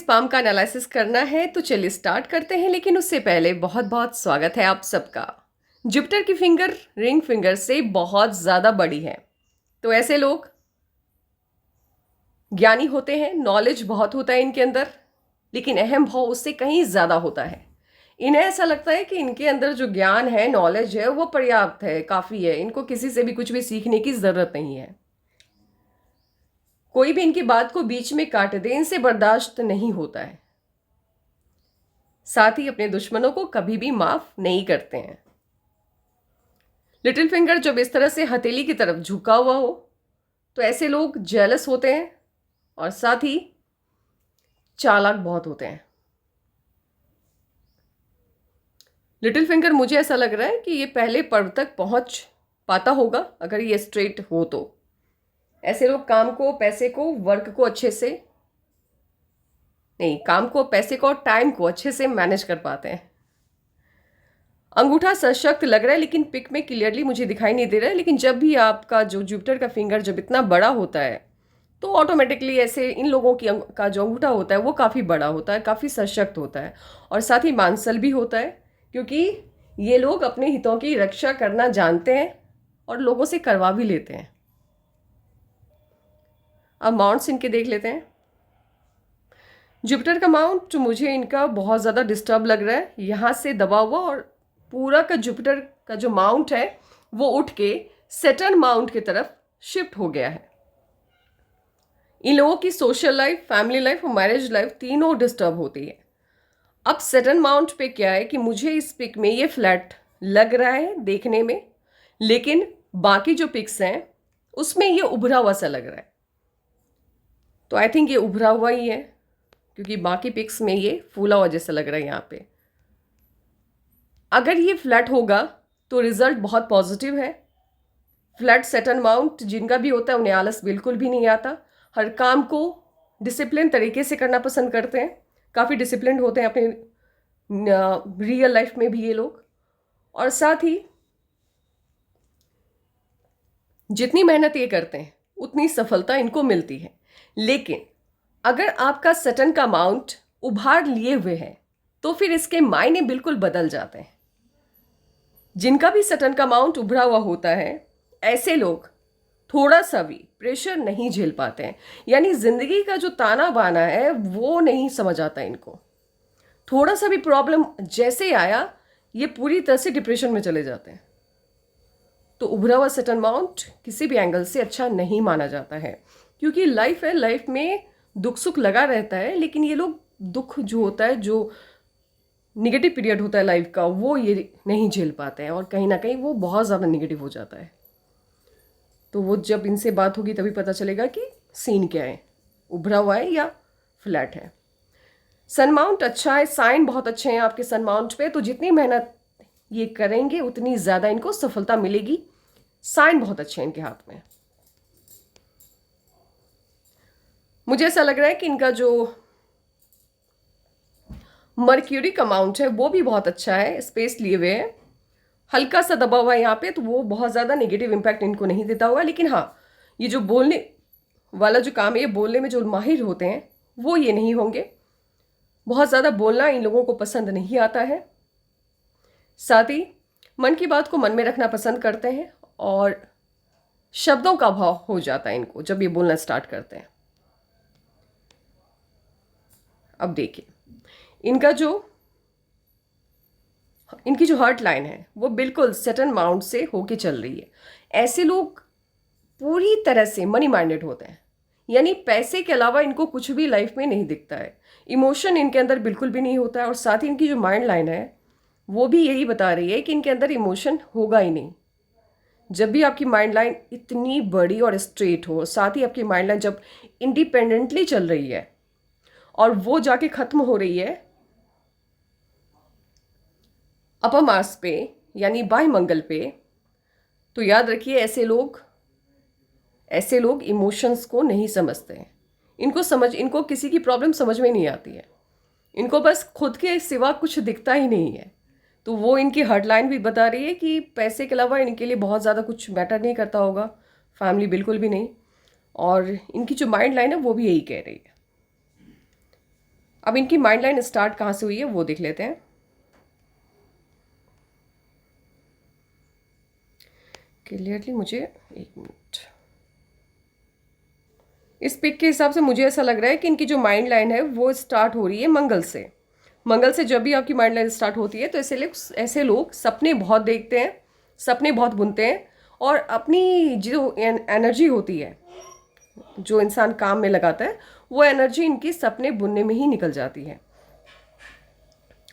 Palm का analysis करना है तो चलिए स्टार्ट करते हैं, लेकिन उससे पहले बहुत बहुत स्वागत है आप सबका। जुपिटर की फिंगर रिंग फिंगर से बहुत ज़्यादा बड़ी है, तो ऐसे लोग ज्ञानी होते हैं, नॉलेज बहुत होता है इनके अंदर, लेकिन अहम भाव उससे कहीं ज़्यादा होता है। इन्हें ऐसा लगता है कि इनके अंदर जो ज्ञान है, नॉलेज है, वो पर्याप्त है, काफ़ी है, इनको किसी से भी कुछ भी सीखने की ज़रूरत नहीं है। कोई भी इनकी बात को बीच में काट दे, इनसे बर्दाश्त नहीं होता है। साथ ही अपने दुश्मनों को कभी भी माफ नहीं करते हैं। लिटिल फिंगर जब इस तरह से हथेली की तरफ झुका हुआ हो तो ऐसे लोग जेलस होते हैं और साथ ही चालाक बहुत होते हैं। लिटिल फिंगर मुझे ऐसा लग रहा है कि ये पहले पर्व तक पहुंच पाता होगा अगर ये स्ट्रेट हो तो। ऐसे लोग काम को, पैसे को, वर्क को अच्छे से नहीं, काम को, पैसे को और टाइम को अच्छे से मैनेज कर पाते हैं। अंगूठा सशक्त लग रहा है लेकिन पिक में क्लियरली मुझे दिखाई नहीं दे रहा है, लेकिन जब भी आपका जो जुपिटर का फिंगर जब इतना बड़ा होता है तो ऑटोमेटिकली ऐसे इन लोगों की का जो अंगूठा होता है वो काफ़ी बड़ा होता है, काफ़ी सशक्त होता है और साथ ही मांसल भी होता है, क्योंकि ये लोग अपने हितों की रक्षा करना जानते हैं और लोगों से करवा भी लेते हैं। अब माउंट्स इनके देख लेते हैं। जुपिटर का माउंट मुझे इनका बहुत ज़्यादा डिस्टर्ब लग रहा है, यहाँ से दबा हुआ, और पूरा का जुपिटर का जो माउंट है वो उठ के सैटर्न माउंट की तरफ शिफ्ट हो गया है। इन लोगों की सोशल लाइफ, फैमिली लाइफ और मैरिज लाइफ तीनों डिस्टर्ब होती है। अब सैटर्न माउंट पे क्या है कि मुझे इस पिक में ये फ्लैट लग रहा है देखने में, लेकिन बाकी जो पिक्स हैं उसमें ये उभरा हुआ सा लग रहा है। तो आई थिंक ये उभरा हुआ ही है, क्योंकि बाकी पिक्स में ये फूला हुआ जैसा लग रहा है यहाँ पे। अगर ये फ्लैट होगा तो रिजल्ट बहुत पॉजिटिव है। फ्लैट सैटर्न माउंट जिनका भी होता है उन्हें आलस बिल्कुल भी नहीं आता, हर काम को डिसिप्लिन तरीके से करना पसंद करते हैं, काफ़ी डिसिप्लिन होते हैं अपने रियल लाइफ में भी ये लोग। और साथ ही जितनी मेहनत ये करते हैं उतनी सफलता इनको मिलती है। लेकिन अगर आपका सैटर्न का माउंट उभार लिए हुए है तो फिर इसके मायने बिल्कुल बदल जाते हैं। जिनका भी सैटर्न का माउंट उभरा हुआ होता है, ऐसे लोग थोड़ा सा भी प्रेशर नहीं झेल पाते हैं, यानी जिंदगी का जो ताना बाना है वो नहीं समझ आता इनको। थोड़ा सा भी प्रॉब्लम जैसे आया ये पूरी तरह से डिप्रेशन में चले जाते हैं। तो उभरा हुआ सैटर्न माउंट किसी भी एंगल से अच्छा नहीं माना जाता है, क्योंकि लाइफ है, लाइफ में दुख सुख लगा रहता है, लेकिन ये लोग दुख जो होता है, जो निगेटिव पीरियड होता है लाइफ का, वो ये नहीं झेल पाते हैं और कहीं ना कहीं वो बहुत ज़्यादा निगेटिव हो जाता है। तो वो जब इनसे बात होगी तभी पता चलेगा कि सीन क्या है, उभरा हुआ है या फ्लैट है। सन माउंट अच्छा है, साइन बहुत अच्छे हैं आपके सन माउंट पे, तो जितनी मेहनत ये करेंगे उतनी ज़्यादा इनको सफलता मिलेगी। साइन बहुत अच्छे हैं इनके हाथ में। मुझे ऐसा लग रहा है कि इनका जो मर्क्यूरी का माउंट है वो भी बहुत अच्छा है, स्पेस लिए हुए है, हल्का सा दबा हुआ है यहाँ पे, तो वो बहुत ज़्यादा नेगेटिव इम्पैक्ट इनको नहीं देता होगा। लेकिन हाँ, ये जो बोलने वाला जो काम है, ये बोलने में जो माहिर होते हैं वो ये नहीं होंगे। बहुत ज़्यादा बोलना इन लोगों को पसंद नहीं आता है। साथ ही मन की बात को मन में रखना पसंद करते हैं और शब्दों का भाव हो जाता है इनको जब ये बोलना स्टार्ट करते हैं। अब देखिए, इनकी जो हार्ट लाइन है वो बिल्कुल सैटर्न माउंट से होके चल रही है। ऐसे लोग पूरी तरह से मनी माइंडेड होते हैं, यानी पैसे के अलावा इनको कुछ भी लाइफ में नहीं दिखता है। इमोशन इनके अंदर बिल्कुल भी नहीं होता है, और साथ ही इनकी जो माइंड लाइन है वो भी यही बता रही है कि इनके अंदर इमोशन होगा ही नहीं। जब भी आपकी माइंड लाइन इतनी बड़ी और स्ट्रेट हो, साथ ही आपकी माइंड लाइन जब इंडिपेंडेंटली चल रही है और वो जाके ख़त्म हो रही है अपर मार्स पे, यानी बाह्य मंगल पे, तो याद रखिए ऐसे लोग इमोशंस को नहीं समझते हैं। इनको किसी की प्रॉब्लम समझ में नहीं आती है, इनको बस खुद के सिवा कुछ दिखता ही नहीं है। तो वो इनकी हार्ट लाइन भी बता रही है कि पैसे के अलावा इनके लिए बहुत ज़्यादा कुछ मैटर नहीं करता होगा, फैमिली बिल्कुल भी नहीं, और इनकी जो माइंड लाइन है वो भी यही कह रही है। अब इनकी माइंड लाइन स्टार्ट कहाँ से हुई है वो देख लेते हैं। क्लियरली मुझे, एक मिनट, इस पिक के हिसाब से मुझे ऐसा लग रहा है कि इनकी जो माइंड लाइन है वो स्टार्ट हो रही है मंगल से। मंगल से जब भी आपकी माइंड लाइन स्टार्ट होती है तो ऐसे लोग सपने बहुत देखते हैं, सपने बहुत बुनते हैं, और अपनी जो एनर्जी होती है जो इंसान काम में लगाता है वो एनर्जी इनकी सपने बुनने में ही निकल जाती है।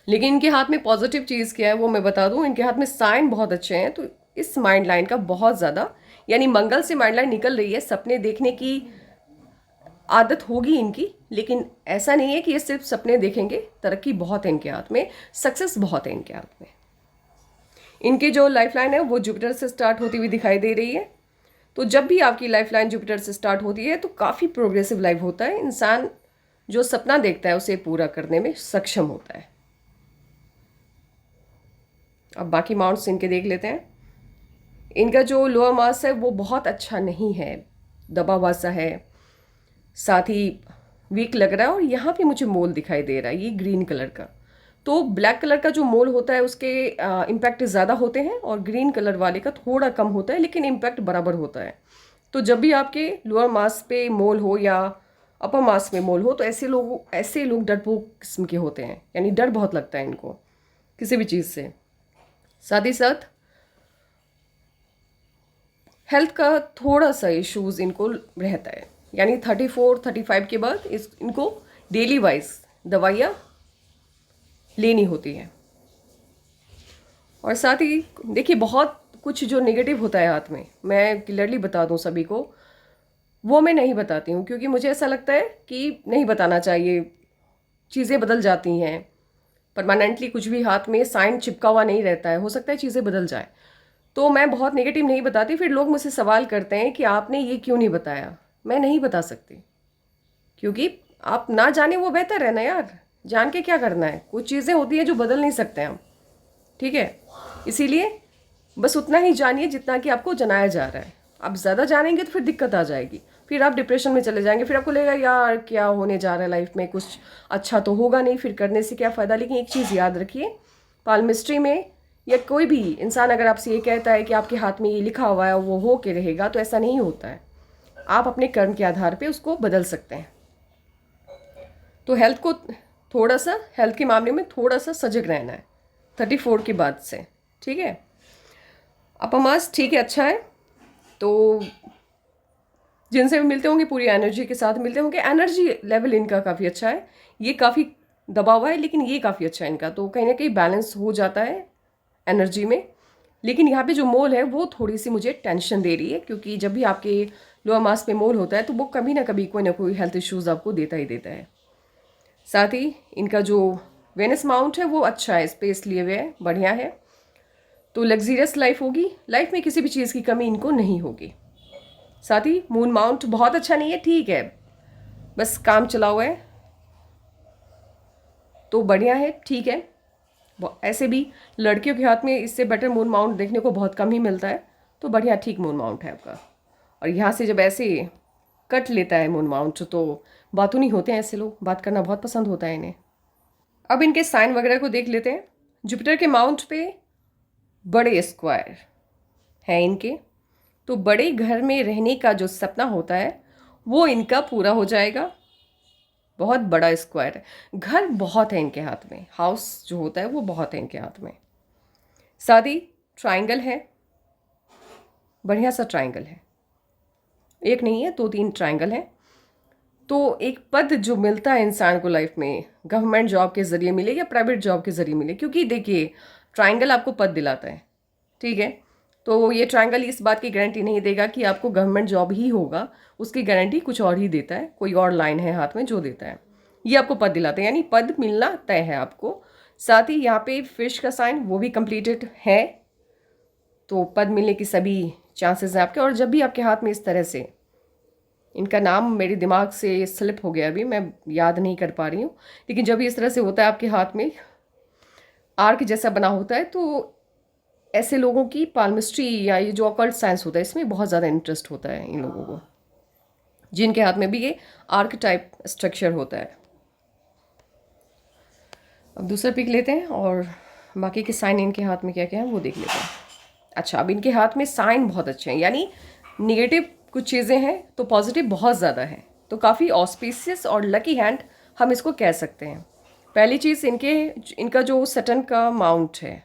लेकिन इनके हाथ में पॉजिटिव चीज़ क्या है वो मैं बता दूं, इनके हाथ में साइन बहुत अच्छे हैं। तो इस माइंड लाइन का बहुत ज़्यादा, यानी मंगल से माइंड लाइन निकल रही है, सपने देखने की आदत होगी इनकी, लेकिन ऐसा नहीं है कि ये सिर्फ सपने देखेंगे। तरक्की बहुत है इनके हाथ में, सक्सेस बहुत है इनके हाथ में। इनकी जो लाइफ लाइन है वो जुपिटर से स्टार्ट होती हुई दिखाई दे रही है। तो जब भी आपकी लाइफ लाइन जुपिटर से स्टार्ट होती है तो काफ़ी प्रोग्रेसिव लाइफ होता है। इंसान जो सपना देखता है उसे पूरा करने में सक्षम होता है। अब बाकी माउंट्स इनके देख लेते हैं। इनका जो लोअर मास है वो बहुत अच्छा नहीं है, दबा हुआ सा है, साथ ही वीक लग रहा है। और यहाँ पे मुझे मोल दिखाई दे रहा है, ये ग्रीन कलर का। तो ब्लैक कलर का जो मोल होता है उसके इम्पैक्ट ज़्यादा होते हैं और ग्रीन कलर वाले का थोड़ा कम होता है, लेकिन इम्पैक्ट बराबर होता है। तो जब भी आपके लोअर मास पे मोल हो या अपर मास में मोल हो तो ऐसे लोग डरपोक किस्म के होते हैं, यानी डर बहुत लगता है इनको किसी भी चीज़ से। साथ ही साथ हेल्थ का थोड़ा सा इश्यूज़ इनको रहता है, यानी 34-35 के बाद इनको डेली वाइज दवाइयाँ लेनी होती है। और साथ ही देखिए बहुत कुछ जो नेगेटिव होता है हाथ में, मैं क्लियरली बता दूं सभी को, वो मैं नहीं बताती हूँ क्योंकि मुझे ऐसा लगता है कि नहीं बताना चाहिए। चीज़ें बदल जाती हैं, परमानेंटली कुछ भी हाथ में साइन चिपका हुआ नहीं रहता है, हो सकता है चीज़ें बदल जाए। तो मैं बहुत नेगेटिव नहीं बताती। फिर लोग मुझसे सवाल करते हैं कि आपने ये क्यों नहीं बताया। मैं नहीं बता सकती क्योंकि आप ना जाने वो बेहतर है ना यार, जान के क्या करना है। कुछ चीज़ें होती हैं जो बदल नहीं सकते हम, ठीक है। इसीलिए बस उतना ही जानिए जितना कि आपको जनाया जा रहा है। आप ज़्यादा जानेंगे तो फिर दिक्कत आ जाएगी, फिर आप डिप्रेशन में चले जाएंगे, फिर आपको लगेगा यार क्या होने जा रहा है लाइफ में, कुछ अच्छा तो होगा नहीं, फिर करने से क्या फ़ायदा। लेकिन एक चीज़ याद रखिए, पाल्मिस्ट्री में या कोई भी इंसान अगर आपसे ये कहता है कि आपके हाथ में ये लिखा हुआ है वो हो के रहेगा, तो ऐसा नहीं होता है। आप अपने कर्म के आधार पर उसको बदल सकते हैं। तो हेल्थ के मामले में थोड़ा सा सजग रहना है 34 के बाद से, ठीक है। अपर मास ठीक है, अच्छा है। तो जिनसे भी मिलते होंगे पूरी एनर्जी के साथ मिलते होंगे। एनर्जी लेवल इनका काफ़ी अच्छा है, ये काफ़ी दबा हुआ है लेकिन ये काफ़ी अच्छा है इनका। तो कहीं ना कहीं बैलेंस हो जाता है एनर्जी में। लेकिन यहाँ पे जो मोल है वो थोड़ी सी मुझे टेंशन दे रही है, क्योंकि जब भी आपके लोअर मास पे मोल होता है तो वो कभी ना कोई हेल्थ इश्यूज़ आपको देता ही देता है। साथ ही इनका जो वेनस माउंट है वो अच्छा है, स्पेस लिए हुए है, बढ़िया है। तो लग्जीरियस लाइफ होगी, लाइफ में किसी भी चीज़ की कमी इनको नहीं होगी। साथ ही मून माउंट बहुत अच्छा नहीं है, ठीक है, बस काम चला हुआ है तो बढ़िया है, ठीक है। ऐसे भी लड़कियों के हाथ में इससे बेटर मून माउंट देखने को बहुत कम ही मिलता है, तो बढ़िया ठीक मून माउंट है आपका। और यहाँ से जब ऐसे कट लेता है मून माउंट तो बातों नहीं होते हैं, ऐसे लोग बात करना बहुत पसंद होता है इन्हें। अब इनके साइन वगैरह को देख लेते हैं। जुपिटर के माउंट पे बड़े स्क्वायर हैं इनके, तो बड़े घर में रहने का जो सपना होता है वो इनका पूरा हो जाएगा। बहुत बड़ा स्क्वायर है, घर बहुत है इनके हाथ में, हाउस जो होता है वो बहुत है इनके हाथ में। साथ ही ट्राइंगल है, बढ़िया सा ट्राइंगल है, एक नहीं है 2-3 ट्राइंगल है। तो एक पद जो मिलता है इंसान को लाइफ में, गवर्नमेंट जॉब के ज़रिए मिले या प्राइवेट जॉब के ज़रिए मिले, क्योंकि देखिए ट्राइंगल आपको पद दिलाता है, ठीक है। तो ये ट्रायंगल इस बात की गारंटी नहीं देगा कि आपको गवर्नमेंट जॉब ही होगा, उसकी गारंटी कुछ और ही देता है, कोई और लाइन है हाथ में जो देता है। ये आपको पद दिलाते हैं, यानी पद मिलना तय है आपको। साथ ही यहाँ पे फिश का साइन वो भी कंप्लीटेड है, तो पद मिलने की सभी चांसेस हैं आपके। और जब भी आपके हाथ में इस तरह से, इनका नाम मेरे दिमाग से स्लिप हो गया, अभी मैं याद नहीं कर पा रही हूँ, लेकिन जब इस तरह से होता है आपके हाथ में आर्क जैसा बना होता है, तो ऐसे लोगों की पाल्मिस्ट्री या ये जो ऑकल्ट साइंस होता है इसमें बहुत ज़्यादा इंटरेस्ट होता है इन लोगों को, जिनके हाथ में भी ये आर्क टाइप स्ट्रक्चर होता है। अब दूसरा पिक लेते हैं और बाकी के साइन इनके हाथ में क्या क्या है वो देख लेते हैं। अच्छा, अब इनके हाथ में साइन बहुत अच्छे हैं, यानी निगेटिव कुछ चीज़ें हैं तो पॉजिटिव बहुत ज़्यादा है, तो काफ़ी ऑस्पिशियस और लकी हैंड हम इसको कह सकते हैं। पहली चीज़ इनका जो सैटर्न का माउंट है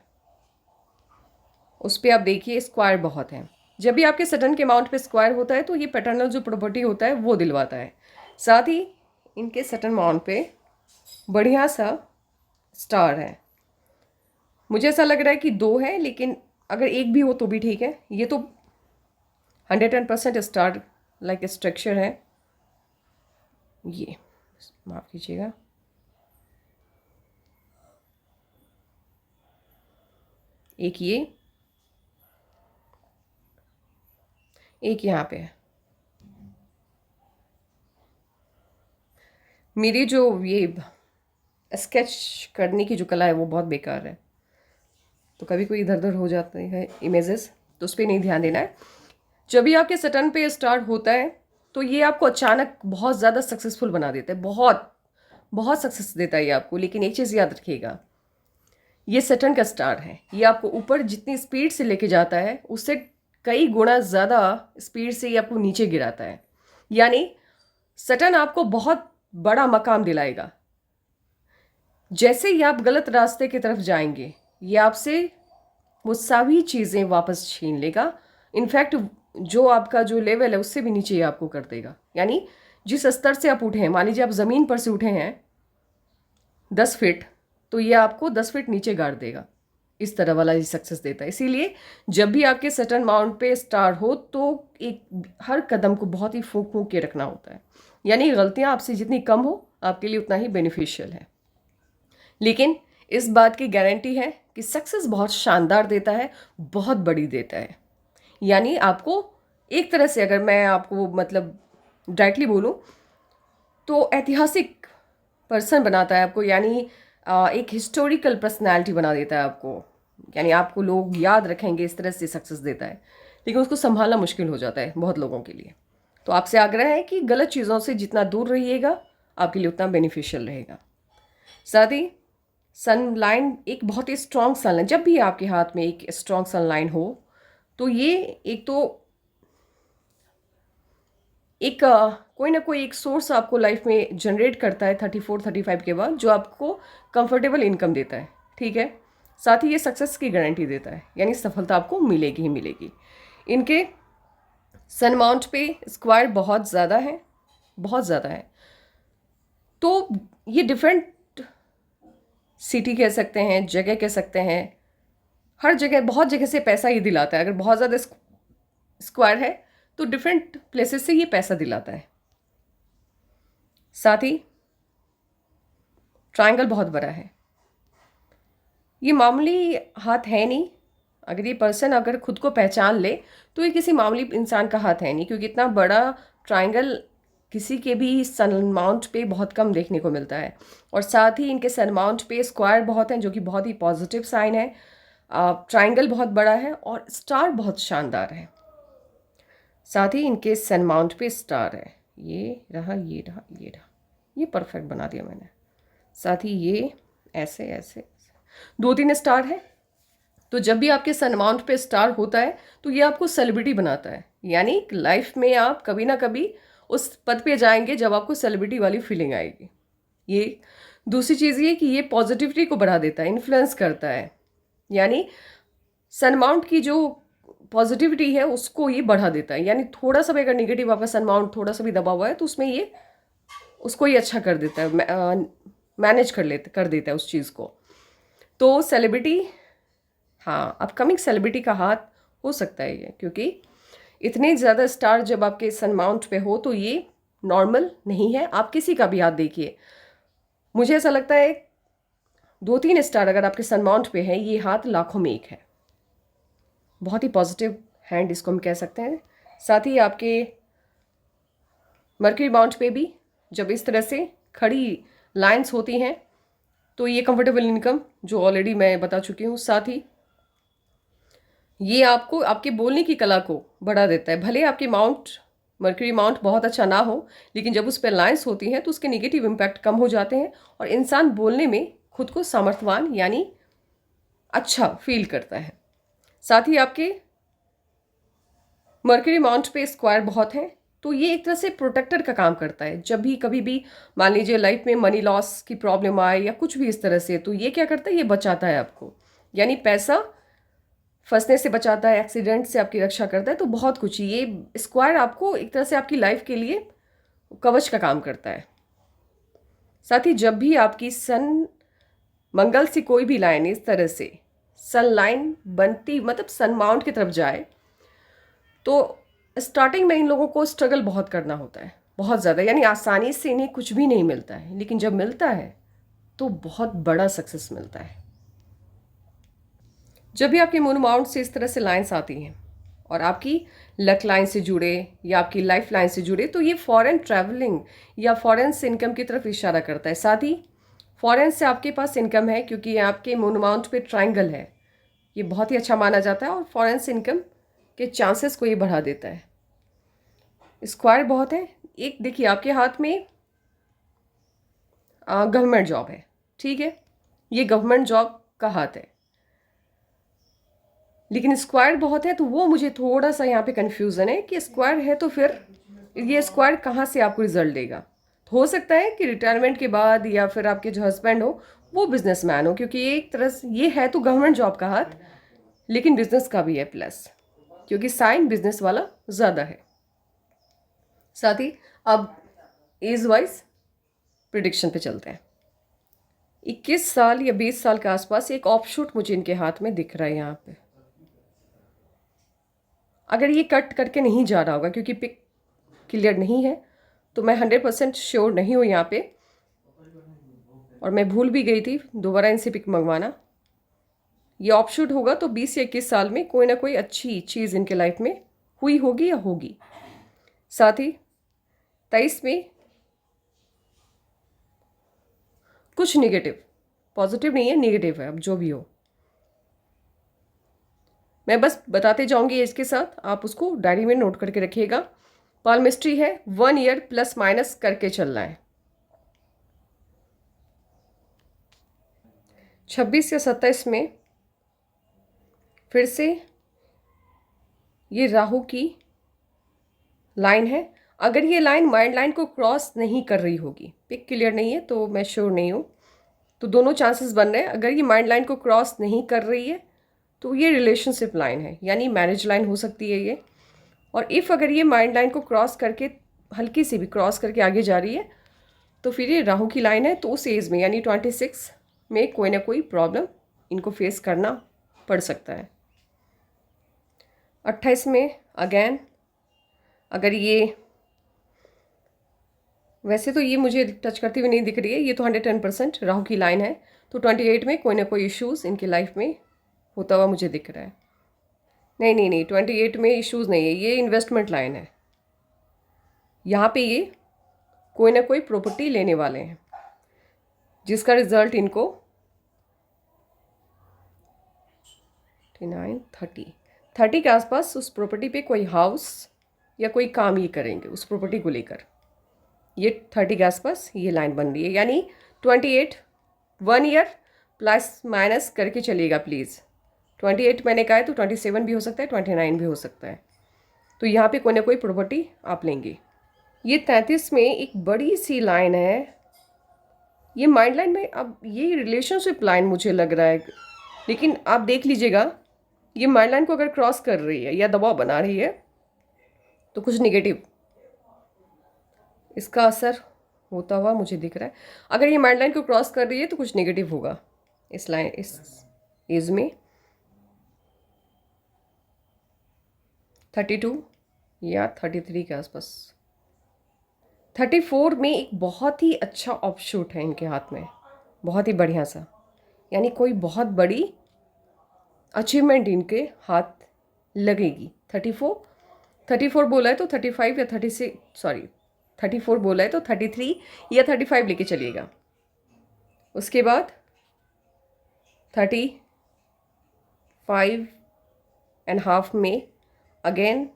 उस पर आप देखिए स्क्वायर बहुत है। जब भी आपके सैटर्न के माउंट पे स्क्वायर होता है तो ये पैटर्नल जो प्रॉपर्टी होता है वो दिलवाता है। साथ ही इनके सैटर्न माउंट पे बढ़िया सा स्टार है। मुझे ऐसा लग रहा है कि 2 है, लेकिन अगर एक भी हो तो भी ठीक है। ये तो 110% स्टार लाइक स्ट्रक्चर है। ये माफ़ कीजिएगा, एक ये, एक यहाँ पे है। मेरी जो ये स्केच करने की जो कला है वो बहुत बेकार है, तो कभी कोई इधर उधर हो जाते हैं इमेजेस, तो उस पर नहीं ध्यान देना है। जब भी आपके सैटर्न पे स्टार्ट होता है तो ये आपको अचानक बहुत ज़्यादा सक्सेसफुल बना देता है, बहुत बहुत सक्सेस देता है ये आपको। लेकिन एक चीज़ याद रखिएगा, ये सैटर्न का स्टार है, ये आपको ऊपर जितनी स्पीड से लेके जाता है उससे कई गुना ज़्यादा स्पीड से ये आपको नीचे गिराता है। यानी सैटर्न आपको बहुत बड़ा मकाम दिलाएगा। जैसे ही आप गलत रास्ते की तरफ जाएंगे ये आपसे वो सभी चीज़ें वापस छीन लेगा। इनफैक्ट जो आपका जो लेवल है उससे भी नीचे ये आपको कर देगा। यानी जिस स्तर से आप उठे हैं, मान लीजिए आप ज़मीन पर से उठे हैं 10 फीट, तो ये आपको 10 फीट नीचे गाड़ देगा। इस तरह वाला ये सक्सेस देता है। इसीलिए जब भी आपके सैटर्न माउंट पे स्टार हो तो एक हर कदम को बहुत ही फूंक फूंक के रखना होता है। यानी गलतियां आपसे जितनी कम हो आपके लिए उतना ही बेनिफिशियल है। लेकिन इस बात की गारंटी है कि सक्सेस बहुत शानदार देता है, बहुत बड़ी देता है। यानी आपको एक तरह से, अगर मैं आपको मतलब डायरेक्टली बोलूं, तो ऐतिहासिक पर्सन बनाता है आपको। यानी एक हिस्टोरिकल पर्सनैलिटी बना देता है आपको। यानी आपको लोग याद रखेंगे, इस तरह से सक्सेस देता है। लेकिन उसको संभालना मुश्किल हो जाता है बहुत लोगों के लिए। तो आपसे आग्रह है कि गलत चीज़ों से जितना दूर रहिएगा आपके लिए उतना बेनिफिशियल रहेगा। साथ ही सनलाइन एक बहुत ही स्ट्रॉन्ग सनलाइन, जब भी आपके हाथ में एक स्ट्रॉन्ग सनलाइन हो तो ये एक तो एक कोई ना कोई एक सोर्स आपको लाइफ में जनरेट करता है 34-35 के बाद, जो आपको कंफर्टेबल इनकम देता है। ठीक है, साथ ही ये सक्सेस की गारंटी देता है, यानी सफलता आपको मिलेगी ही मिलेगी। इनके सन माउंट पे स्क्वायर बहुत ज़्यादा है, बहुत ज़्यादा है। तो ये डिफरेंट सिटी कह सकते हैं, जगह कह सकते हैं, हर जगह बहुत जगह से पैसा ये दिलाता है। अगर बहुत ज़्यादा स्क्वायर है तो डिफरेंट प्लेसेस से ये पैसा दिलाता है। साथ ही ट्रायंगल बहुत बड़ा है। ये मामूली हाथ है नहीं। अगर ये पर्सन अगर खुद को पहचान ले तो ये किसी मामूली इंसान का हाथ है नहीं, क्योंकि इतना बड़ा ट्रायंगल किसी के भी सन माउंट पे बहुत कम देखने को मिलता है। और साथ ही इनके सन माउंट पे स्क्वायर बहुत हैं, जो कि बहुत ही पॉजिटिव साइन है। ट्रायंगल बहुत बड़ा है और स्टार बहुत शानदार है। साथ ही इनके सन माउंट पे स्टार है, ये रहा, ये रहा, ये रहा, ये परफेक्ट बना दिया मैंने। साथ ही ये ऐसे ऐसे 2-3 स्टार है। तो जब भी आपके सन माउंट पे स्टार होता है तो ये आपको सेलिब्रिटी बनाता है। यानी लाइफ में आप कभी ना कभी उस पद पे जाएंगे जब आपको सेलिब्रिटी वाली फीलिंग आएगी। ये दूसरी चीज़ ये कि ये पॉजिटिविटी को बढ़ा देता है, इन्फ्लुएंस करता है। यानी सन माउंट की जो पॉजिटिविटी है उसको ये बढ़ा देता है। यानी थोड़ा सा भी अगर निगेटिव आपका सन माउंट थोड़ा सा भी दबा हुआ है तो उसमें ये उसको ही अच्छा कर देता है, मैनेज कर देता है उस चीज़ को। तो सेलिब्रिटी, हाँ, अपकमिंग सेलिब्रिटी का हाथ हो सकता है ये, क्योंकि इतने ज़्यादा स्टार जब आपके सन माउंट पे हो तो ये नॉर्मल नहीं है। आप किसी का भी हाथ देखिए, मुझे ऐसा लगता है 2-3 स्टार अगर आपके सन माउंट पे है, ये हाथ लाखों में एक है। बहुत ही पॉजिटिव हैंड इसको हम कह सकते हैं। साथ ही आपके मर्क्यूरी माउंट पे भी जब इस तरह से खड़ी लाइंस होती हैं तो ये कंफर्टेबल इनकम जो ऑलरेडी मैं बता चुकी हूँ। साथ ही ये आपको आपके बोलने की कला को बढ़ा देता है। भले आपके मर्क्यूरी माउंट बहुत अच्छा ना हो, लेकिन जब उस पर लाइंस होती हैं तो उसके नेगेटिव इम्पैक्ट कम हो जाते हैं और इंसान बोलने में खुद को सामर्थ्यवान यानी अच्छा फील करता है। साथ ही आपके मर्क्यूरी माउंट पे स्क्वायर बहुत है, तो ये एक तरह से प्रोटेक्टर का काम करता है। जब भी कभी भी मान लीजिए लाइफ में मनी लॉस की प्रॉब्लम आए या कुछ भी इस तरह से, तो ये क्या करता है, ये बचाता है आपको, यानी पैसा फंसने से बचाता है, एक्सीडेंट से आपकी रक्षा करता है। तो बहुत कुछ ये स्क्वायर आपको एक तरह से आपकी लाइफ के लिए कवच का काम करता है। साथ ही जब भी आपकी सन मंगल से कोई भी लाइन इस तरह से सन लाइन बनती, मतलब सन माउंट की तरफ जाए, तो स्टार्टिंग में इन लोगों को स्ट्रगल बहुत करना होता है, बहुत ज़्यादा, यानी आसानी से इन्हें कुछ भी नहीं मिलता है, लेकिन जब मिलता है तो बहुत बड़ा सक्सेस मिलता है। जब भी आपके मून माउंट से इस तरह से लाइंस आती हैं और आपकी लक लाइन से जुड़े या आपकी लाइफ लाइन से जुड़े, तो ये फॉरेन ट्रैवलिंग या फॉरेन से इनकम की तरफ इशारा करता है। साथ ही फॉरेन से आपके पास इनकम है, क्योंकि ये आपके मून माउंट पे ट्रायंगल है, ये बहुत ही अच्छा माना जाता है और फॉरेन से इनकम के चांसेस को ये बढ़ा देता है। स्क्वायर बहुत है। एक देखिए आपके हाथ में गवर्नमेंट जॉब है, ठीक है, ये गवर्नमेंट जॉब का हाथ है, लेकिन स्क्वायर बहुत है, तो वो मुझे थोड़ा सा यहाँ पे कन्फ्यूज़न है कि स्क्वायर है तो फिर ये स्क्वायर कहाँ से आपको रिजल्ट देगा। हो सकता है कि रिटायरमेंट के बाद या फिर आपके जो हस्बैंड हो वो बिजनेसमैन हो, क्योंकि ये एक तरह से ये है तो गवर्नमेंट जॉब का हाथ, लेकिन बिजनेस का भी है प्लस, क्योंकि साइन बिजनेस वाला ज़्यादा है। साथ ही अब एज वाइज प्रिडिक्शन पे चलते हैं। 21 साल या 20 साल के आसपास एक ऑफशूट मुझे इनके हाथ में दिख रहा है यहाँ पे। अगर ये कट करके नहीं जा रहा होगा, क्योंकि पिक क्लियर नहीं है, तो मैं 100% श्योर नहीं हूँ यहाँ पे, और मैं भूल भी गई थी दोबारा इनसे पिक मंगवाना। ये ऑफशूट होगा तो 20 या 21 साल में कोई ना कोई अच्छी चीज़ इनके लाइफ में हुई होगी या होगी। साथ ही 23 में कुछ निगेटिव, पॉजिटिव नहीं है, निगेटिव है, अब जो भी हो मैं बस बताते जाऊंगी एज के साथ, आप उसको डायरी में नोट करके रखिएगा। पाल्मिस्ट्री है, 1 ईयर प्लस माइनस करके चलना है। 26 या 27 में फिर से ये राहु की लाइन है। अगर ये लाइन माइंड लाइन को क्रॉस नहीं कर रही होगी, पिक क्लियर नहीं है तो मैं श्योर नहीं हूँ, तो दोनों चांसेस बन रहे हैं। अगर ये माइंड लाइन को क्रॉस नहीं कर रही है तो ये रिलेशनशिप लाइन है, यानी मैरिज लाइन हो सकती है ये। और इफ़ अगर ये माइंड लाइन को क्रॉस करके हल्की सी भी क्रॉस करके आगे जा रही है, तो फिर ये राहु की लाइन है। तो उस एज में यानी 26 में कोई ना कोई प्रॉब्लम इनको फेस करना पड़ सकता है। 28 में अगेन अगर ये, वैसे तो ये मुझे टच करती हुई नहीं दिख रही है, ये तो 110% राहु की लाइन है, तो 28 में कोई ना कोई इश्यूज़ इनकी लाइफ में होता हुआ मुझे दिख रहा है। नहीं नहीं नहीं, 28 में इश्यूज़ नहीं है, ये इन्वेस्टमेंट लाइन है। यहाँ पे ये कोई ना कोई प्रॉपर्टी लेने वाले हैं, जिसका रिजल्ट इनको 30 के आसपास उस प्रॉपर्टी पे कोई हाउस या कोई काम ये करेंगे उस प्रॉपर्टी को लेकर। ये 30 के आसपास ये लाइन बन रही है, यानी 28 1 ईयर प्लस माइनस करके चलिएगा प्लीज़। 28 मैंने कहा है तो 27 भी हो सकता है, 29 भी हो सकता है, तो यहाँ पे कोई ना कोई प्रॉपर्टी आप लेंगे। ये 33 में एक बड़ी सी लाइन है, ये माइंड लाइन में, अब ये रिलेशनशिप लाइन मुझे लग रहा है, लेकिन आप देख लीजिएगा ये माइंड लाइन को अगर क्रॉस कर रही है या दबाव बना रही है तो कुछ निगेटिव इसका असर होता हुआ मुझे दिख रहा है। अगर ये माइंड लाइन को क्रॉस कर रही है तो कुछ नेगेटिव होगा इस लाइन, इस एज में। 32 या 33 के आसपास। 34 में एक बहुत ही अच्छा ऑफशूट है इनके हाथ में, बहुत ही बढ़िया सा, यानी कोई बहुत बड़ी अचीवमेंट इनके हाथ लगेगी। 34 बोला है तो 35 या 36, सॉरी 34 बोला है तो 33 या 35 लेके चलिएगा। उसके बाद 35.5 में अगेन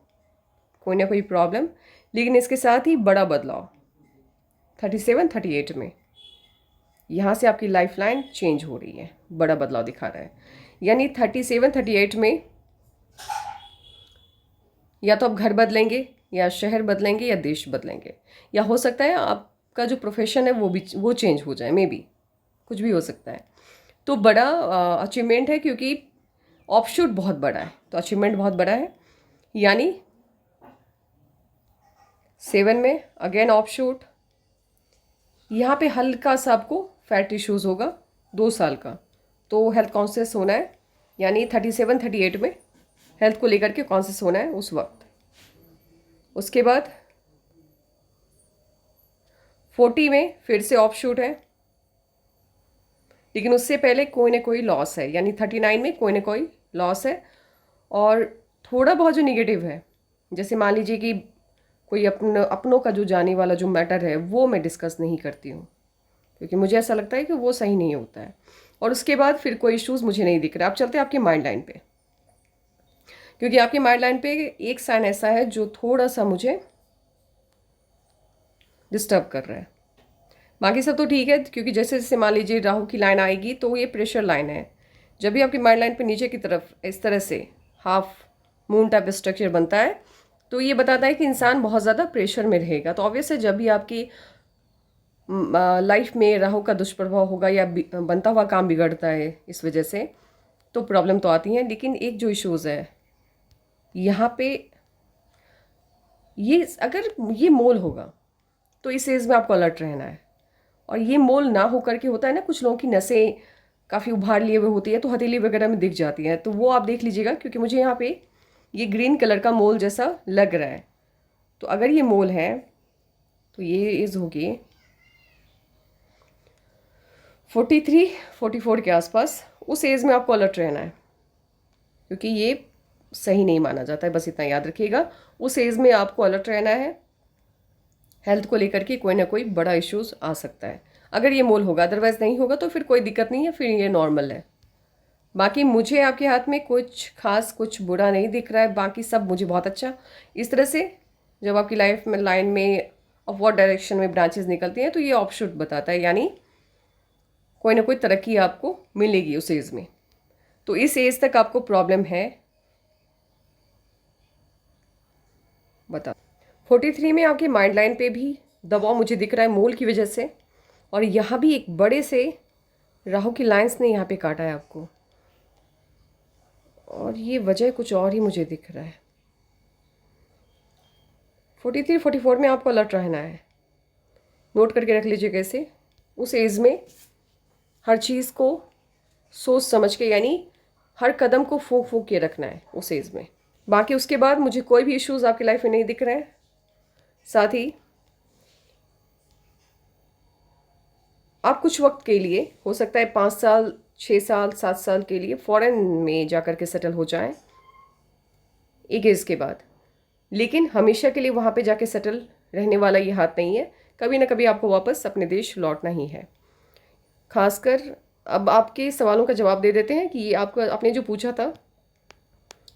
कोई ना कोई प्रॉब्लम, लेकिन इसके साथ ही बड़ा बदलाव 37 38 में, यहाँ से आपकी लाइफ लाइन चेंज हो रही है, बड़ा बदलाव दिखा रहा है। यानी 37 38 में या तो आप घर बदलेंगे, या शहर बदलेंगे, या देश बदलेंगे, या हो सकता है आपका जो प्रोफेशन है वो चेंज हो जाए, मे बी कुछ भी हो सकता है। तो बड़ा अचीवमेंट है, क्योंकि ऑफशूट बहुत बड़ा है, तो अचीवमेंट बहुत बड़ा है। यानी 7 में अगेन ऑफशूट, यहाँ पे हल्का सा आपको फैट इश्यूज होगा 2 साल का, तो हेल्थ कॉन्शियस होना है। यानी 37 38 में हेल्थ को लेकर के कॉन्शियस होना है उस वक्त। उसके बाद 40 में फिर से ऑफशूट है, लेकिन उससे पहले कोई ना कोई लॉस है। यानी 39 में कोई ना कोई लॉस है। और थोड़ा बहुत जो निगेटिव है, जैसे मान लीजिए कि कोई अपनों का जो जाने वाला जो मैटर है वो मैं डिस्कस नहीं करती हूँ, क्योंकि मुझे ऐसा लगता है कि वो सही नहीं होता है। और उसके बाद फिर कोई इश्यूज़ मुझे नहीं दिख रहा। अब चलते हैं आपकी माइंड लाइन पे, क्योंकि आपकी माइंड लाइन पे एक साइन ऐसा है जो थोड़ा सा मुझे डिस्टर्ब कर रहा है। बाकी सब तो ठीक है, क्योंकि जैसे जैसे मान लीजिए राहु की लाइन आएगी तो ये प्रेशर लाइन है। जब भी आपकी माइंड लाइन पे नीचे की तरफ इस तरह से हाफ मून टाइप स्ट्रक्चर बनता है, तो ये बताता है कि इंसान बहुत ज़्यादा प्रेशर में रहेगा। तो ऑब्वियस है, जब भी आपकी लाइफ में राहु का दुष्प्रभाव होगा या बनता हुआ काम बिगड़ता है इस वजह से, तो प्रॉब्लम तो आती हैं। लेकिन एक जो इश्यूज़ है यहाँ पे, ये अगर ये मोल होगा तो इस एज में आपको अलर्ट रहना है। और ये मोल ना हो करके होता है ना, कुछ लोगों की नसें काफ़ी उभार लिए हुए होती है, तो हथेली वगैरह में दिख जाती है, तो वो आप देख लीजिएगा, क्योंकि मुझे यहाँ पे ये ग्रीन कलर का मोल जैसा लग रहा है। तो अगर ये मोल है तो ये एज होगी 43 44 के आसपास। उस एज में आपको अलर्ट रहना है, क्योंकि ये सही नहीं माना जाता है, बस इतना याद रखिएगा। उस एज में आपको अलर्ट रहना है। हेल्थ को लेकर के कोई ना कोई बड़ा इश्यूज आ सकता है अगर ये मोल होगा। अदरवाइज नहीं होगा तो फिर कोई दिक्कत नहीं है, फिर ये नॉर्मल है। बाकी मुझे आपके हाथ में कुछ खास कुछ बुरा नहीं दिख रहा है, बाकी सब मुझे बहुत अच्छा। इस तरह से जब आपकी लाइफ में लाइन में अपवर्ड डायरेक्शन में ब्रांचेस निकलती हैं तो ये ऑफशूट बताता है, यानी कोई ना कोई तरक्की आपको मिलेगी उस एज में। तो इस एज तक आपको प्रॉब्लम है, बता। 43 में आपके माइंड लाइन पे भी दबाव मुझे दिख रहा है मोल की वजह से, और यहाँ भी एक बड़े से राहु की लाइंस ने यहाँ पे काटा है आपको, और ये वजह कुछ और ही मुझे दिख रहा है। 43 44 में आपको अलर्ट रहना है। नोट करके रख लीजिए कैसे उस एज में हर चीज़ को सोच समझ के, यानी हर कदम को फूंक फूंक के रखना है उस एज में। बाकी उसके बाद मुझे कोई भी इश्यूज़ आपकी लाइफ में नहीं दिख रहे हैं। साथ ही आप कुछ वक्त के लिए, हो सकता है 5 साल 6 साल 7 साल के लिए फॉरेन में जाकर के सेटल हो जाएं एक एज के बाद, लेकिन हमेशा के लिए वहाँ पे जाके सेटल रहने वाला ये हाथ नहीं है। कभी ना कभी आपको वापस अपने देश लौटना ही है। खासकर अब आपके सवालों का जवाब दे देते हैं कि ये आपको आपने जो पूछा था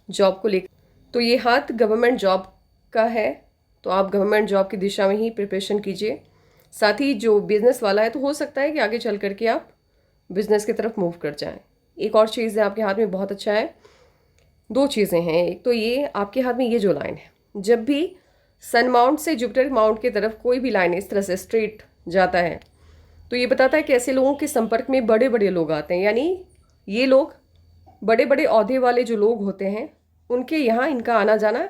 जॉब को लेकर, तो ये हाथ गवर्नमेंट जॉब का है, तो आप गवर्नमेंट जॉब की दिशा में ही प्रिपरेशन कीजिए। साथ ही जो बिज़नेस वाला है, तो हो सकता है कि आगे चल करके आप बिज़नेस की तरफ मूव कर जाएं। एक और चीज़ है आपके हाथ में बहुत अच्छा है, 2 चीज़ें हैं। एक तो ये आपके हाथ में ये जो लाइन है, जब भी सन माउंट से जुपिटर माउंट की तरफ कोई भी लाइन इस तरह से स्ट्रेट जाता है, तो ये बताता है कि ऐसे लोगों के संपर्क में बड़े बड़े लोग आते हैं। यानी ये लोग बड़े बड़े ओहदे वाले जो लोग होते हैं, उनके यहाँ इनका आना जाना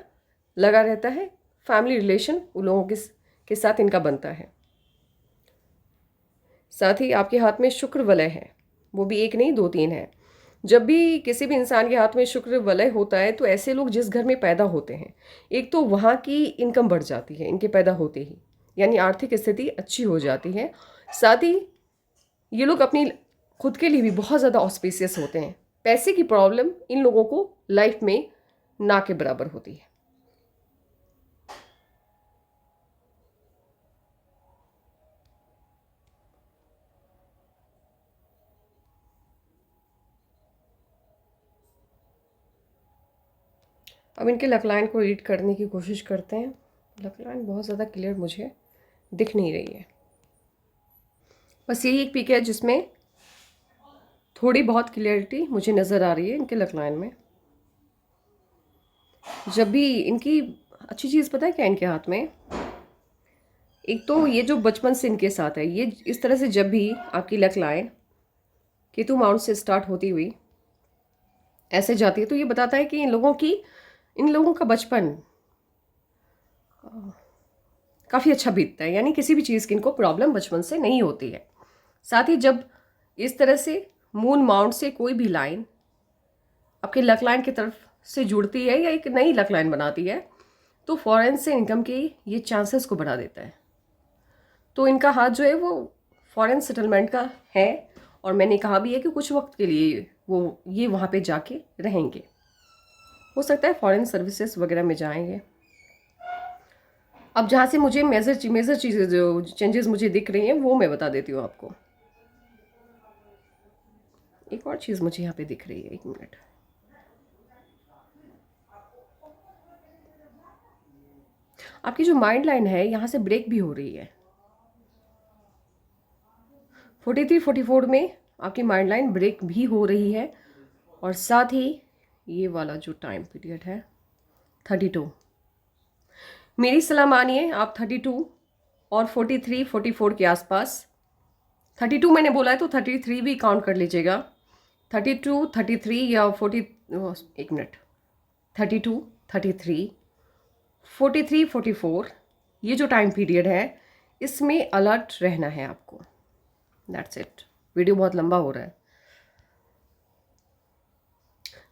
लगा रहता है। फैमिली रिलेशन उन लोगों के साथ इनका बनता है। साथ ही आपके हाथ में शुक्र वलय है, वो भी एक नहीं 2 3 है। जब भी किसी भी इंसान के हाथ में शुक्र वलय होता है, तो ऐसे लोग जिस घर में पैदा होते हैं, एक तो वहाँ की इनकम बढ़ जाती है इनके पैदा होते ही, यानी आर्थिक स्थिति अच्छी हो जाती है। साथ ही ये लोग अपनी खुद के लिए भी बहुत ज़्यादा ऑस्पिशियस होते हैं। पैसे की प्रॉब्लम इन लोगों को लाइफ में ना के बराबर होती है। अब इनके लकलाइन को रीड करने की कोशिश करते हैं। लकलाइन बहुत ज़्यादा क्लियर मुझे दिख नहीं रही है। बस यही एक पिक है जिसमें थोड़ी बहुत क्लियरिटी मुझे नज़र आ रही है इनके लक लाइन में। जब भी इनकी अच्छी चीज़ पता है क्या इनके हाथ में, एक तो ये जो बचपन से इनके साथ है, ये इस तरह से जब भी आपकी लक लाइन केतु माउंट से स्टार्ट होती हुई ऐसे जाती है, तो ये बताता है कि इन लोगों का बचपन काफ़ी अच्छा बीतता है, यानी किसी भी चीज़ की इनको प्रॉब्लम बचपन से नहीं होती है। साथ ही जब इस तरह से मून माउंट से कोई भी लाइन आपके लक लाइन की तरफ से जुड़ती है या एक नई लक लाइन बनाती है, तो फॉरेन से इनकम के ये चांसेस को बढ़ा देता है। तो इनका हाथ जो है वो फॉरेन सेटलमेंट का है, और मैंने कहा भी है कि कुछ वक्त के लिए ये वहाँ पे जाके रहेंगे। हो सकता है फॉरेन सर्विसेज वगैरह में जाएंगे। अब जहाँ से मुझे मेजर चीज़ें जो चेंजेस मुझे दिख रही हैं वो मैं बता देती हूँ आपको। एक और चीज़ मुझे यहाँ पे दिख रही है, एक मिनट। आपकी जो माइंड लाइन है यहाँ से ब्रेक भी हो रही है। 43-44 में आपकी माइंड लाइन ब्रेक भी हो रही है, और साथ ही ये वाला जो टाइम पीरियड है 32, मेरी सलाह मानिए आप 32 और 43-44 के आसपास, 32 मैंने बोला है तो 33 भी काउंट कर लीजिएगा। 32, 33 या 40, एक मिनट, 32, 33, 43, 44, ये जो टाइम पीरियड है इसमें अलर्ट रहना है आपको। That's it. वीडियो बहुत लंबा हो रहा है।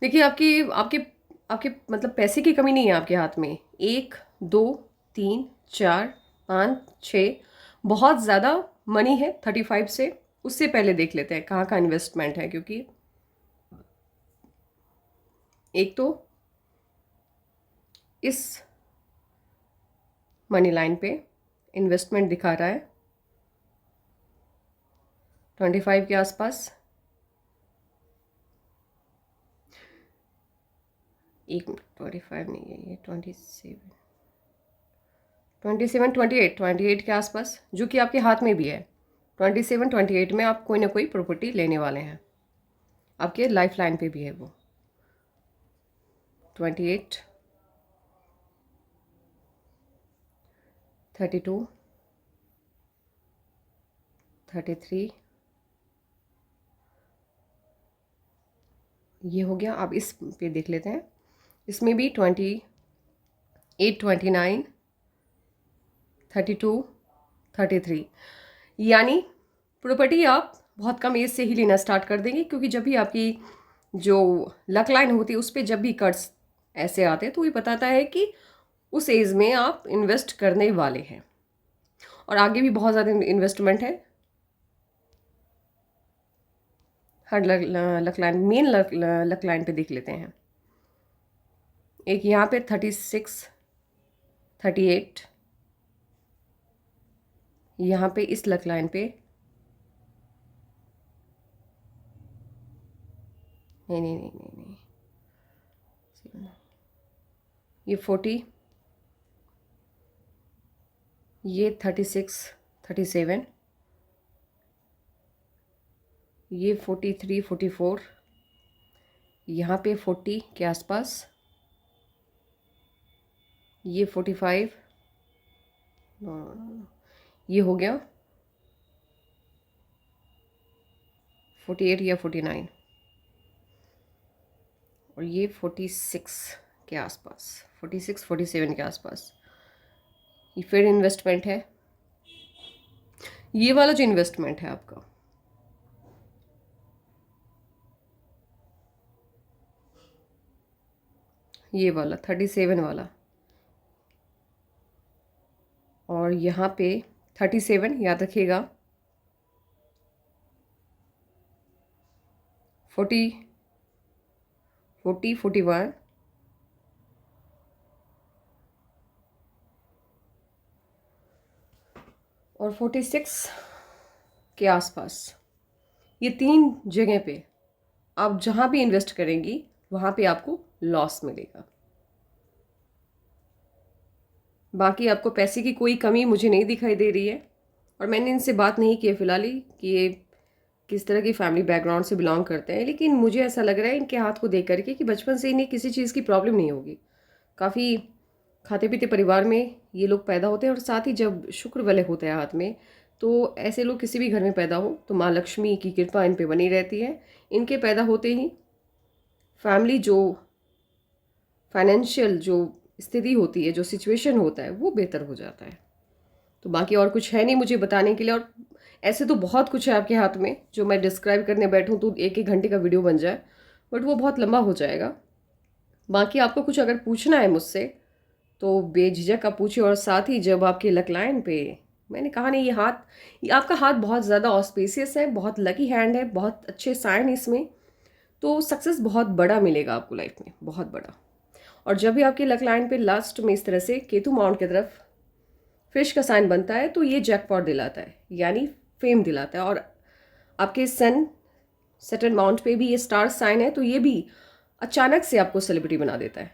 देखिए आपकी आपके आपके मतलब पैसे की कमी नहीं है आपके हाथ में। 1, 2, 3, 4, 5, 6 बहुत ज़्यादा मनी है 35 से। उससे पहले देख लेते हैं कहाँ का इन्वेस्टमेंट है, क्योंकि एक तो इस मनी लाइन पे इन्वेस्टमेंट दिखा रहा है 25 के आसपास। एक मिनट, 25 नहीं है ये, 28 के आसपास, जो कि आपके हाथ में भी है। 27-28 में आप कोई ना कोई प्रॉपर्टी लेने वाले हैं, आपके लाइफ लाइन पे भी है वो। 28, 32, 33, ये हो गया। अब इस पे देख लेते हैं, इसमें भी 28, 29, 32, 33, यानी प्रॉपर्टी आप बहुत कम एज से ही लेना स्टार्ट कर देंगे, क्योंकि जब भी आपकी जो लक लाइन होती है उस पर जब भी कट्स ऐसे आते हैं तो ये बताता है कि उस एज में आप इन्वेस्ट करने वाले हैं। और आगे भी बहुत ज़्यादा इन्वेस्टमेंट है हर luck line. Main luck line पे देख लेते हैं, एक यहाँ पे 36, 38, यहाँ पे इस लक लाइन पे नहीं नहीं नहीं नहीं नहीं, ये 40, ये 36, 37, ये 43, 44, यहाँ पे 40 के आसपास, ये 45, ये हो गया 48 या 49, और ये 46 के आसपास, 46, 47 के आसपास। ये फिर इन्वेस्टमेंट है, ये वाला जो इन्वेस्टमेंट है आपका, ये वाला 37 वाला, और यहाँ पे 37 याद रखिएगा, 40, 41, और 46 के आसपास। ये 3 जगह पे आप जहाँ भी इन्वेस्ट करेंगी वहाँ पे आपको लॉस मिलेगा। बाकी आपको पैसे की कोई कमी मुझे नहीं दिखाई दे रही है, और मैंने इनसे बात नहीं की है फ़िलहाल ही कि ये किस तरह की फैमिली बैकग्राउंड से बिलोंग करते हैं, लेकिन मुझे ऐसा लग रहा है इनके हाथ को देख करके कि बचपन से इन्हें किसी चीज़ की प्रॉब्लम नहीं होगी। काफ़ी खाते पीते परिवार में ये लोग पैदा होते हैं और साथ ही जब शुक्र वाले होते हैं हाथ में, तो ऐसे लोग किसी भी घर में पैदा हो तो माँ लक्ष्मी की कृपा इन पे बनी रहती है। इनके पैदा होते ही फैमिली जो फाइनेंशियल जो स्थिति होती है, जो सिचुएशन होता है, वो बेहतर हो जाता है। तो बाकी और कुछ है नहीं मुझे बताने के लिए, और ऐसे तो बहुत कुछ है आपके हाथ में जो मैं डिस्क्राइब करने बैठूं तो 1-1 घंटे का वीडियो बन जाए, बट वो बहुत लंबा हो जाएगा। बाकी आपको कुछ अगर पूछना है मुझसे तो बेझिझक आप पूछिए। और साथ ही जब आपके लक लाइन पे मैंने कहा नहीं, ये आपका हाथ बहुत ज़्यादा ऑस्पेसियस है, बहुत लकी हैंड है, बहुत अच्छे साइन इसमें, तो सक्सेस बहुत बड़ा मिलेगा आपको लाइफ में, बहुत बड़ा। और जब भी आपके लक लाइन पे लास्ट में इस तरह से केतु माउंट की तरफ फिश का साइन बनता है तो ये जैकपॉट दिलाता है, यानी फेम दिलाता है। और आपके सन सैटर्न माउंट पे भी ये स्टार साइन है, तो ये भी अचानक से आपको सेलिब्रिटी बना देता है।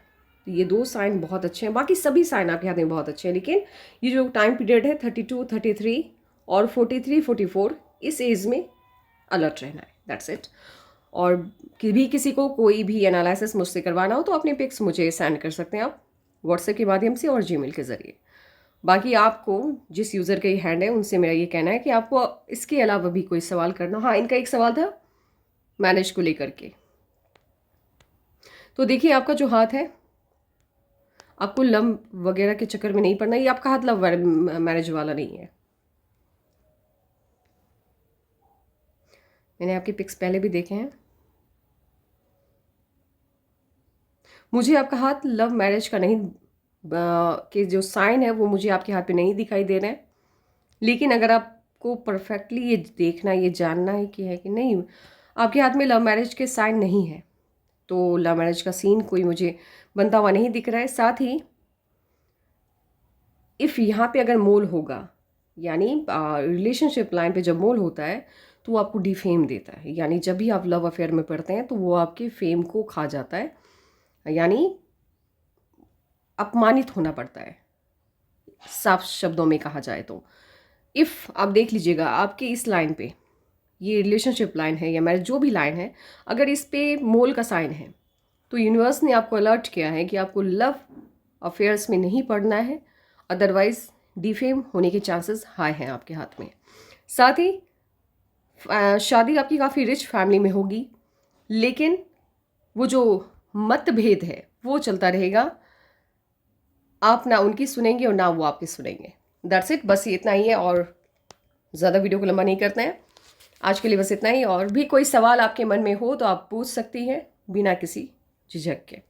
तो ये 2 साइन बहुत अच्छे हैं। बाकी सभी साइन आपके हाथ में बहुत अच्छे हैं, लेकिन ये जो टाइम पीरियड है 32, 33 और 43, 44, इस एज में अलर्ट रहना है, दैट्स इट। और किसी को कोई भी एनालिसिस मुझसे करवाना हो तो अपने पिक्स मुझे सेंड कर सकते हैं आप व्हाट्सएप के माध्यम से और जीमेल के ज़रिए। बाकी आपको जिस यूज़र का ये हैंड है उनसे मेरा ये कहना है कि आपको इसके अलावा भी कोई सवाल करना। हाँ, इनका एक सवाल था मैरिज को लेकर के। तो देखिए, आपका जो हाथ है, आपको लव वगैरह के चक्कर में नहीं पड़ना। ये आपका हाथ लव मैरिज वाला नहीं है। मैंने आपके पिक्स पहले भी देखे हैं। मुझे आपका हाथ लव मैरिज का नहीं के जो साइन है वो मुझे आपके हाथ पे नहीं दिखाई दे रहे हैं। लेकिन अगर आपको परफेक्टली ये देखना, ये जानना है कि नहीं आपके हाथ में लव मैरिज के साइन नहीं है, तो लव मैरिज का सीन कोई मुझे बनता हुआ नहीं दिख रहा है। साथ ही इफ़ यहाँ पे अगर मोल होगा, यानी रिलेशनशिप लाइन पे जब मोल होता है तो वो आपको डिफेम देता है, यानी जब भी आप लव अफेयर में पड़ते हैं तो वो आपके फेम को खा जाता है, यानी अपमानित होना पड़ता है, साफ शब्दों में कहा जाए तो। इफ़ आप देख लीजिएगा आपके इस लाइन पे, ये रिलेशनशिप लाइन है या मैरिज जो भी लाइन है, अगर इस पे मोल का साइन है तो यूनिवर्स ने आपको अलर्ट किया है कि आपको लव अफेयर्स में नहीं पड़ना है, अदरवाइज डिफेम होने के चांसेस हाई हैं आपके हाथ में। साथ ही शादी आपकी काफ़ी रिच फैमिली में होगी, लेकिन वो जो मतभेद है वो चलता रहेगा। आप ना उनकी सुनेंगे और ना वो आपकी सुनेंगे। दैट्स इट, बस ये इतना ही है और ज़्यादा वीडियो को लंबा नहीं करते हैं। आज के लिए बस इतना ही। और भी कोई सवाल आपके मन में हो तो आप पूछ सकती हैं बिना किसी झिझक के।